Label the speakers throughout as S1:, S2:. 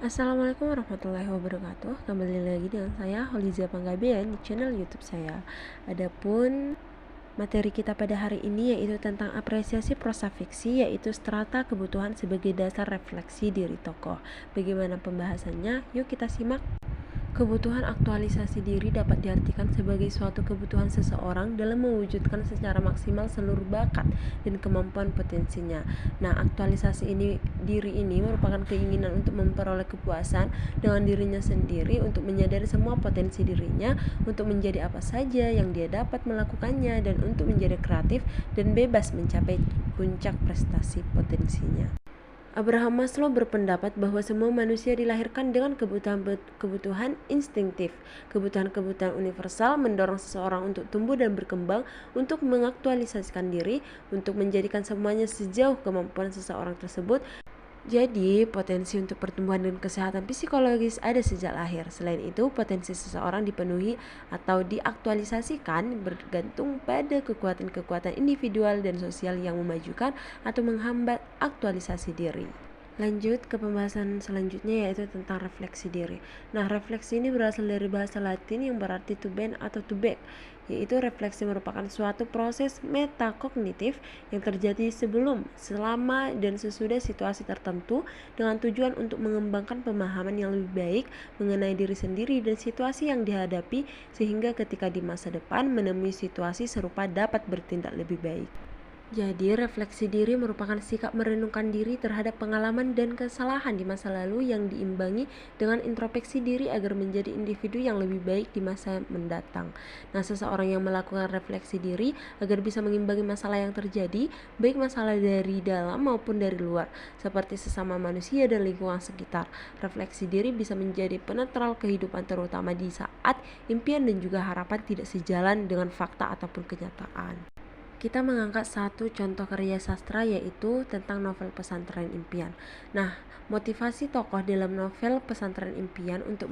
S1: Assalamualaikum warahmatullahi wabarakatuh. Kembali lagi dengan saya Holizia Panggabean di channel YouTube saya. Adapun materi kita pada hari ini yaitu tentang apresiasi prosa fiksi, yaitu strata kebutuhan sebagai dasar refleksi diri tokoh. Bagaimana pembahasannya? Yuk kita simak. Kebutuhan aktualisasi diri dapat diartikan sebagai suatu kebutuhan seseorang dalam mewujudkan secara maksimal seluruh bakat dan kemampuan potensinya. Nah, aktualisasi diri ini merupakan keinginan untuk memperoleh kepuasan dengan dirinya sendiri, untuk menyadari semua potensi dirinya, untuk menjadi apa saja yang dia dapat melakukannya, dan untuk menjadi kreatif dan bebas mencapai puncak prestasi potensinya. Abraham Maslow berpendapat bahwa semua manusia dilahirkan dengan kebutuhan instingtif. Kebutuhan-kebutuhan universal mendorong seseorang untuk tumbuh dan berkembang, untuk mengaktualisasikan diri, untuk menjadikan semuanya sejauh kemampuan seseorang tersebut. Jadi, potensi untuk pertumbuhan dan kesehatan psikologis ada sejak lahir. Selain itu, potensi seseorang dipenuhi atau diaktualisasikan bergantung pada kekuatan-kekuatan individual dan sosial yang memajukan atau menghambat aktualisasi diri. Lanjut ke pembahasan selanjutnya, yaitu tentang refleksi diri. Nah, refleksi ini berasal dari bahasa Latin yang berarti to bend atau to back, yaitu refleksi merupakan suatu proses metakognitif yang terjadi sebelum, selama, dan sesudah situasi tertentu dengan tujuan untuk mengembangkan pemahaman yang lebih baik mengenai diri sendiri dan situasi yang dihadapi, sehingga ketika di masa depan menemui situasi serupa dapat bertindak lebih baik. Jadi, refleksi diri merupakan sikap merenungkan diri terhadap pengalaman dan kesalahan di masa lalu yang diimbangi dengan introspeksi diri agar menjadi individu yang lebih baik di masa mendatang. Nah, seseorang yang melakukan refleksi diri agar bisa mengimbangi masalah yang terjadi, baik masalah dari dalam maupun dari luar, seperti sesama manusia dan lingkungan sekitar. Refleksi diri bisa menjadi penetral kehidupan, terutama di saat impian dan juga harapan tidak sejalan dengan fakta ataupun kenyataan. Kita mengangkat satu contoh karya sastra, yaitu tentang novel Pesantren Impian. Nah, motivasi tokoh dalam novel Pesantren Impian untuk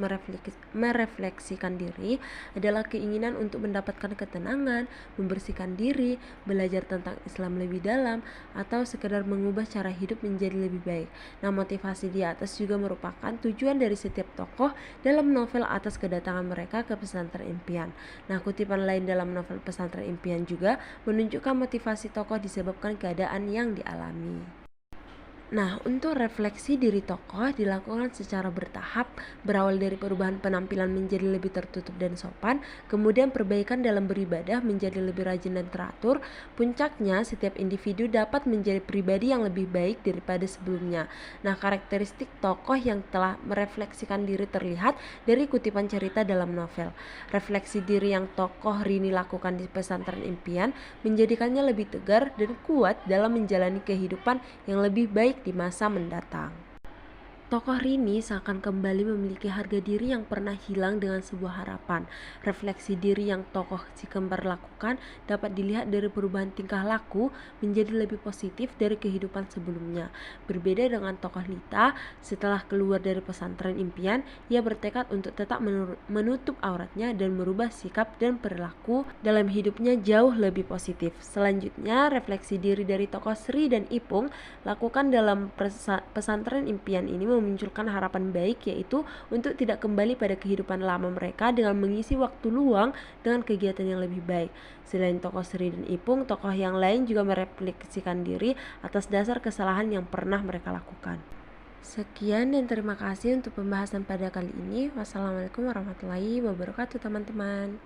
S1: merefleksikan diri adalah keinginan untuk mendapatkan ketenangan, membersihkan diri, belajar tentang Islam lebih dalam, atau sekedar mengubah cara hidup menjadi lebih baik. Nah, motivasi di atas juga merupakan tujuan dari setiap tokoh dalam novel atas kedatangan mereka ke Pesantren Impian. Nah, kutipan lain dalam novel Pesantren Impian juga menunjukkan motivasi tokoh disebabkan keadaan yang dialami. Nah, untuk refleksi diri tokoh dilakukan secara bertahap, berawal dari perubahan penampilan menjadi lebih tertutup dan sopan, kemudian perbaikan dalam beribadah menjadi lebih rajin dan teratur. Puncaknya, setiap individu dapat menjadi pribadi yang lebih baik daripada sebelumnya. Nah, karakteristik tokoh yang telah merefleksikan diri terlihat dari kutipan cerita dalam novel. Refleksi diri yang tokoh Rini lakukan di Pesantren Impian menjadikannya lebih tegar dan kuat dalam menjalani kehidupan yang lebih baik di masa mendatang. Tokoh Rini seakan kembali memiliki harga diri yang pernah hilang dengan sebuah harapan. Refleksi diri yang tokoh si kembar lakukan dapat dilihat dari perubahan tingkah laku menjadi lebih positif dari kehidupan sebelumnya. Berbeda dengan tokoh Lita, setelah keluar dari Pesantren Impian, ia bertekad untuk tetap menutup auratnya dan merubah sikap dan perilaku dalam hidupnya jauh lebih positif. Selanjutnya, refleksi diri dari tokoh Sri dan Ipung lakukan dalam Pesantren Impian ini memunculkan harapan baik, yaitu untuk tidak kembali pada kehidupan lama mereka dengan mengisi waktu luang dengan kegiatan yang lebih baik. Selain tokoh Sri dan Ipung, tokoh yang lain juga merefleksikan diri atas dasar kesalahan yang pernah mereka lakukan. Sekian dan terima kasih untuk pembahasan pada kali ini. Wassalamualaikum warahmatullahi wabarakatuh, teman-teman.